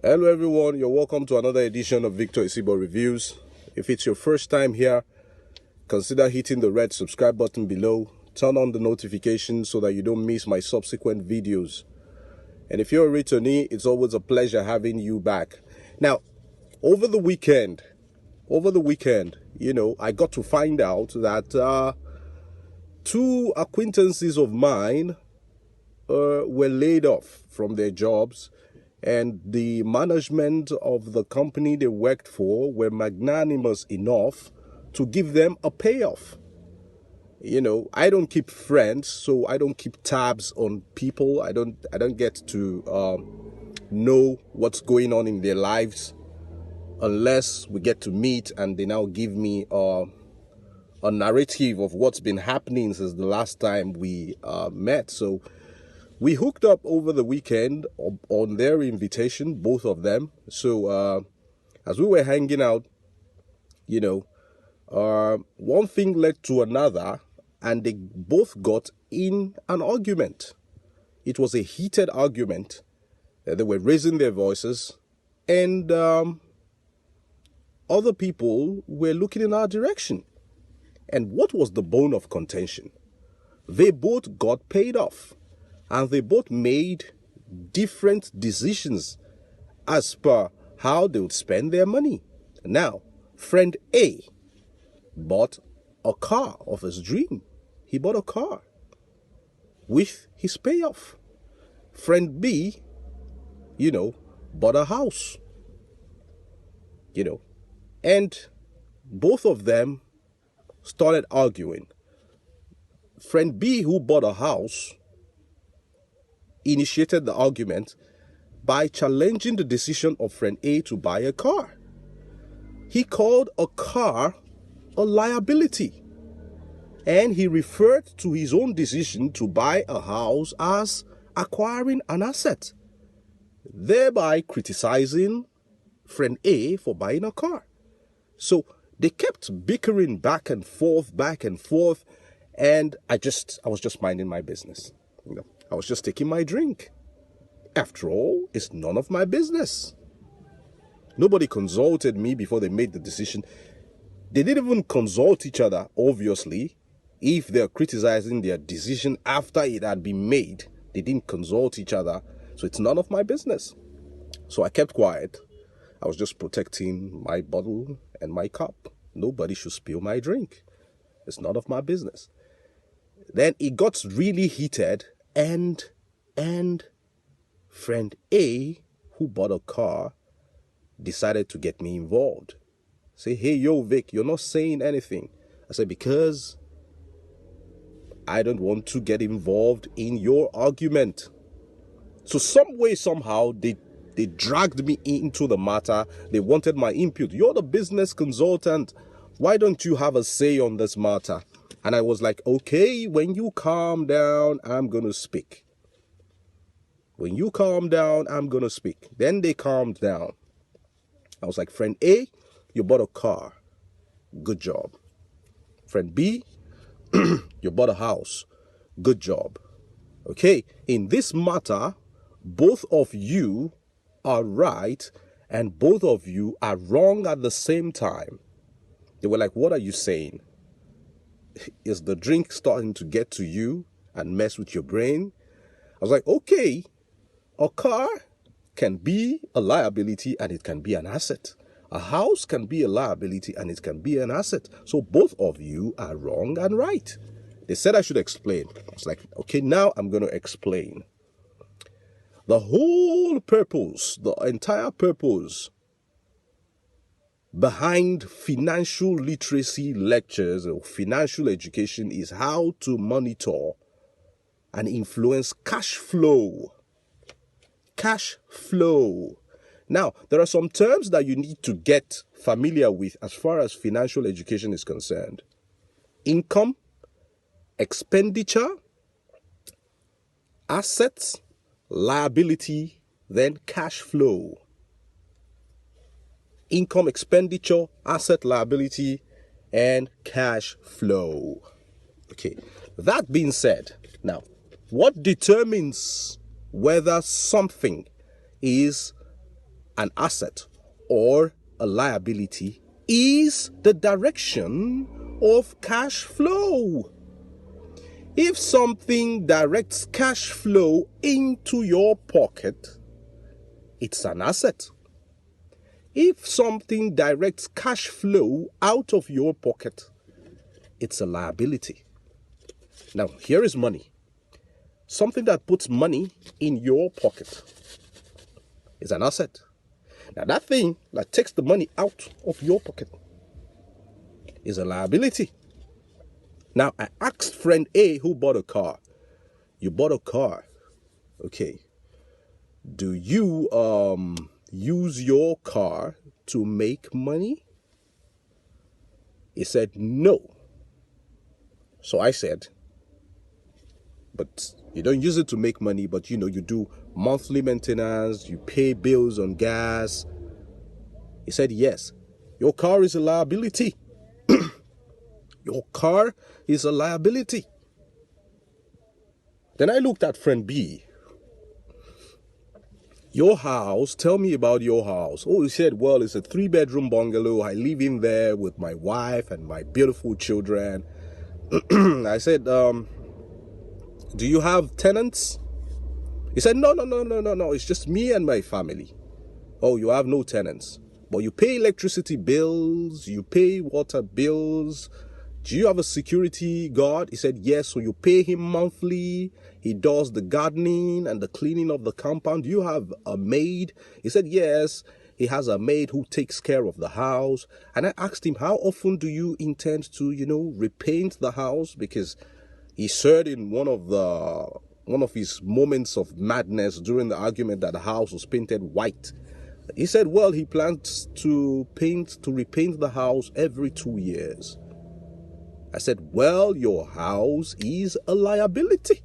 Hello everyone, you're welcome to another edition of Victor Isibo Reviews. If it's your first time here, consider hitting the red subscribe button below. Turn on the notifications so that you don't miss my subsequent videos. And if you're a returnee, it's always a pleasure having you back. Now, over the weekend, I got to find out that two acquaintances of mine were laid off from their jobs, and the management of the company they worked for were magnanimous enough to give them a payoff. I don't keep friends, so I don't keep tabs on people. I don't get to know what's going on in their lives unless we get to meet and they now give me a narrative of what's been happening since the last time we met. So we hooked up over the weekend on their invitation, both of them. So as we were hanging out, one thing led to another, and they both got in an argument. It was a heated argument. They were raising their voices, and other people were looking in our direction. And what was the bone of contention? They both got paid off, and they both made different decisions as per how they would spend their money. Now, friend A bought a car of his dream. He bought a car with his payoff. Friend B, bought a house. And both of them started arguing. Friend B, who bought a house, initiated the argument by challenging the decision of friend A to buy a car. He called a car a liability, and he referred to his own decision to buy a house as acquiring an asset, thereby criticizing friend A for buying a car. So they kept bickering back and forth, and I was just minding my business. I was just taking my drink. After all, it's none of my business. Nobody consulted me before they made the decision. They didn't even consult each other, obviously. If they're criticizing their decision after it had been made, they didn't consult each other. So it's none of my business. So I kept quiet. I was just protecting my bottle and my cup. Nobody should spill my drink. It's none of my business. Then it got really heated, and friend A, who bought a car, decided to get me involved. Say, hey, yo, Vic, you're not saying anything. I said, because I don't want to get involved in your argument. So some way, somehow, they dragged me into the matter. They wanted my input. You're the business consultant. Why don't you have a say on this matter? And I was like, okay, when you calm down, I'm going to speak. When you calm down, I'm going to speak. Then they calmed down. I was like, friend A, you bought a car. Good job. Friend B, you bought a house. Good job. Okay, in this matter, both of you are right and both of you are wrong at the same time. They were like, what are you saying? Is the drink starting to get to you and mess with your brain? I was like, okay, a car can be a liability and it can be an asset. A house can be a liability and it can be an asset. So both of you are wrong and right. They said I should explain. I was like, okay, now I'm going to explain. The whole purpose, the entire purpose behind financial literacy lectures or financial education is how to monitor and influence cash flow. Cash flow. Now, there are some terms that you need to get familiar with as far as financial education is concerned. Income, expenditure, assets, liability, then cash flow. Income, expenditure, asset, liability, and cash flow. Okay, that being said, now, what determines whether something is an asset or a liability is the direction of cash flow. If something directs cash flow into your pocket, it's an asset. If something directs cash flow out of your pocket, it's a liability. Now, here is money. Something that puts money in your pocket is an asset. Now, that thing that takes the money out of your pocket is a liability. Now, I asked friend A who bought a car. You bought a car. Okay. Do you use your car to make money? He said no. So I said, but you don't use it to make money, but you do monthly maintenance, you pay bills on gas. He said, yes, your car is a liability. Your car is a liability. Then I looked at friend B. Your house, tell me about your house. Oh, he said, well, it's a 3-bedroom bungalow. I live in there with my wife and my beautiful children. I said, do you have tenants? He said, no, it's just me and my family. Oh, you have no tenants, but you pay electricity bills, you pay water bills. Do you have a security guard? He said, yes, so you pay him monthly. He does the gardening and the cleaning of the compound. Do you have a maid? He said, yes, he has a maid who takes care of the house. And I asked him, how often do you intend to, repaint the house? Because he said in one of his moments of madness during the argument that the house was painted white. He said, well, he plans to repaint the house every 2 years. I said, well, your house is a liability.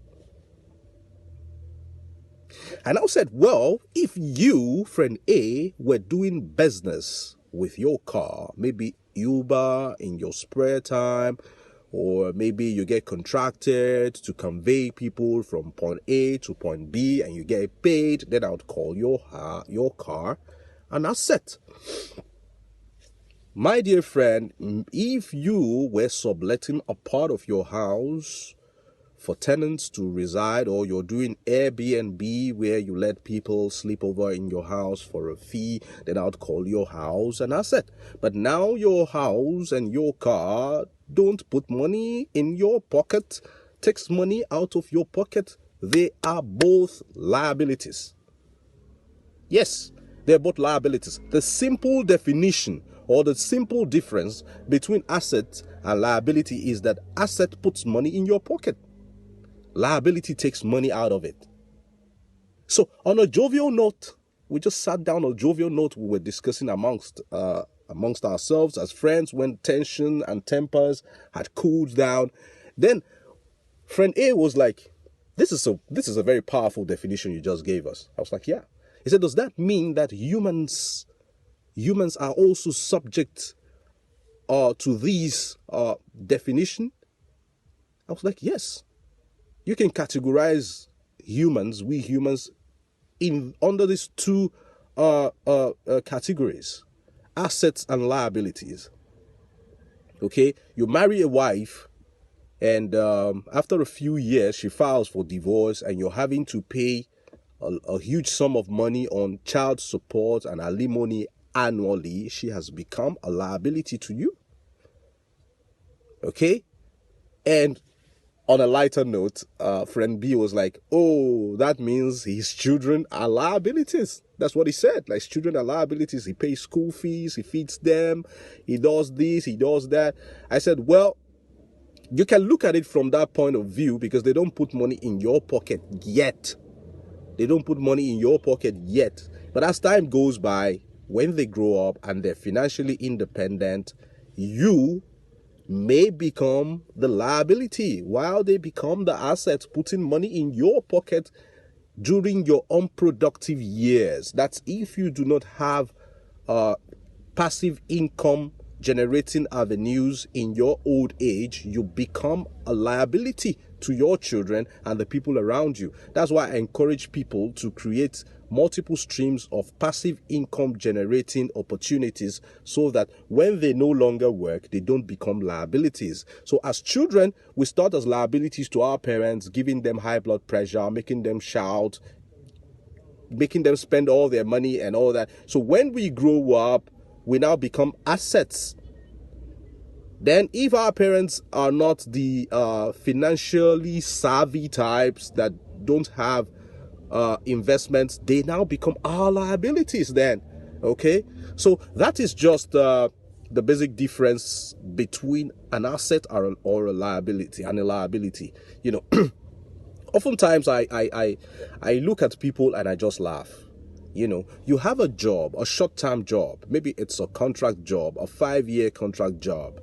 And I said, well, if you, friend A, were doing business with your car, maybe Uber in your spare time, or maybe you get contracted to convey people from point A to point B and you get paid, then I would call your car an asset. My dear friend, if you were subletting a part of your house for tenants to reside, or you're doing Airbnb where you let people sleep over in your house for a fee, then I would call your house an asset. But now your house and your car don't put money in your pocket, takes money out of your pocket. They are both liabilities. Yes, they're both liabilities. The simple definition or the simple difference between asset and liability is that asset puts money in your pocket. Liability takes money out of it. So on a jovial note, we just sat down on a jovial note. We were discussing amongst ourselves as friends when tension and tempers had cooled down. Then friend A was like, this is a very powerful definition you just gave us. I was like, yeah. He said, does that mean that humans are also subject to these definition? I was like, yes. You can categorize we humans, under these two categories, assets and liabilities. Okay, you marry a wife, and after a few years, she files for divorce, and you're having to pay a huge sum of money on child support and alimony annually. She has become a liability to you. Okay, and on a lighter note, friend B was like, oh, that means his children are liabilities. That's what he said. Like, his children are liabilities. He pays school fees. He feeds them. He does this. He does that. I said, well, you can look at it from that point of view because they don't put money in your pocket yet. They don't put money in your pocket yet. But as time goes by, when they grow up and they're financially independent, you may become the liability while they become the asset, putting money in your pocket during your unproductive years. That's if you do not have passive income generating avenues in your old age. You become a liability to your children and the people around you. That's why I encourage people to create multiple streams of passive income generating opportunities so that when they no longer work, they don't become liabilities. So as children, we start as liabilities to our parents, giving them high blood pressure, making them shout, making them spend all their money and all that. So when we grow up, we now become assets. Then if our parents are not the financially savvy types that don't have investments, they now become our liabilities then. Okay, so that is just the basic difference between an asset or a liability and a liability. You know, oftentimes I look at people and I just laugh. You know, you have a job, a short-term job, maybe it's a contract job, a 5-year contract job,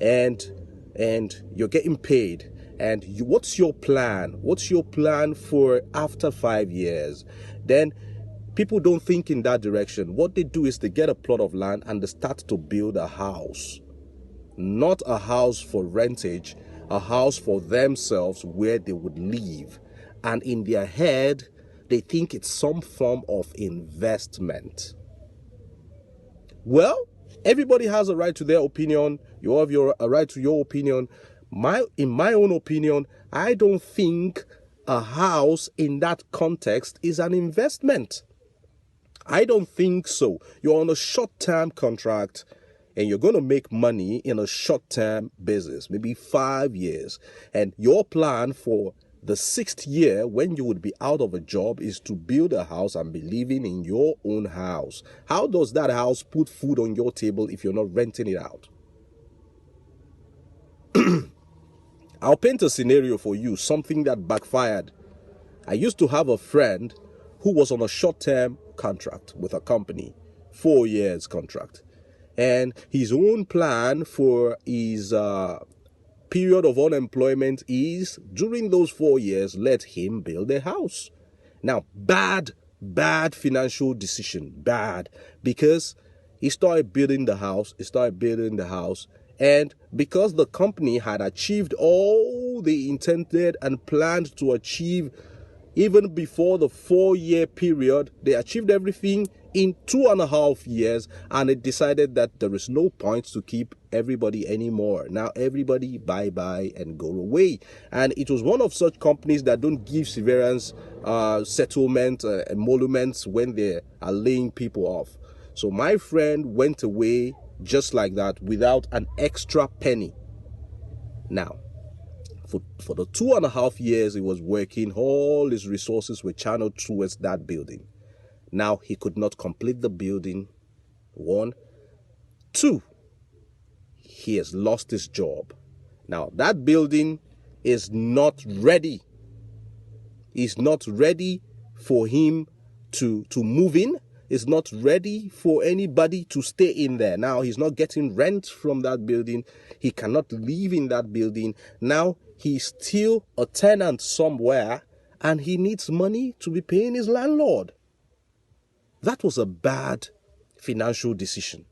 and you're getting paid. And what's your plan? What's your plan for after 5 years? Then people don't think in that direction. What they do is they get a plot of land and they start to build a house. Not a house for rentage, a house for themselves where they would live. And in their head, they think it's some form of investment. Well, everybody has a right to their opinion. You have a right to your opinion. In my own opinion, I don't think a house in that context is an investment. I don't think so. You're on a short-term contract and you're going to make money in a short-term business, maybe 5 years. And your plan for the 6th year, when you would be out of a job, is to build a house and be living in your own house. How does that house put food on your table if you're not renting it out? I'll paint a scenario for you, something that backfired. I used to have a friend who was on a short-term contract with a company, 4 years contract. And his own plan for his period of unemployment is, during those 4 years, let him build a house. Now, bad financial decision, bad, because he started building the house, and because the company had achieved all they intended and planned to achieve, even before the 4-year period, they achieved everything in 2.5 years, and it decided that there is no point to keep everybody anymore. Now everybody bye-bye and go away. And it was one of such companies that don't give severance, settlement, emoluments when they are laying people off. So my friend went away just like that without an extra penny. Now, for the 2.5 years he was working, all his resources were channeled towards that building. Now he could not complete the building. 1. 2, he has lost his job. Now that building is not ready. It's not ready for him to move in. It's not ready for anybody to stay in there. Now he's not getting rent from that building. He cannot live in that building. Now he's still a tenant somewhere and he needs money to be paying his landlord. That was a bad financial decision.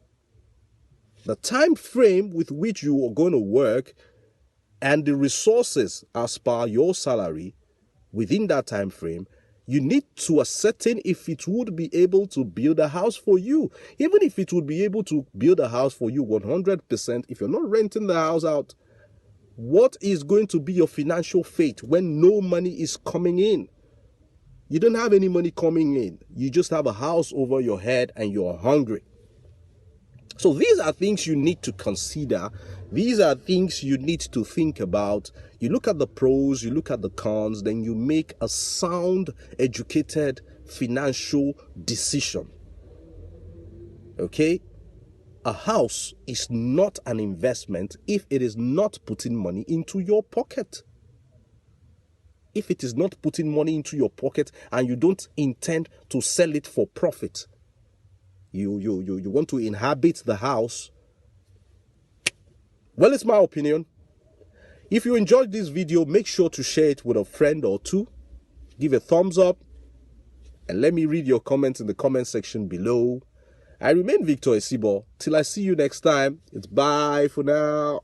The time frame with which you are going to work and the resources as per your salary within that time frame, you need to ascertain if it would be able to build a house for you. Even if it would be able to build a house for you 100%, if you're not renting the house out, what is going to be your financial fate when no money is coming in? You don't have any money coming in. You just have a house over your head and you're hungry. So these are things you need to consider. These are things you need to think about. You look at the pros, you look at the cons, then you make a sound, educated financial decision. Okay? A house is not an investment if it is not putting money into your pocket. If it is not putting money into your pocket and you don't intend to sell it for profit, you want to inhabit the house, well, it's my opinion. If you enjoyed this video, make sure to share it with a friend or two. Give a thumbs up and let me read your comments in the comment section below. I remain Victor Esibo. Till I see you next time, it's bye for now.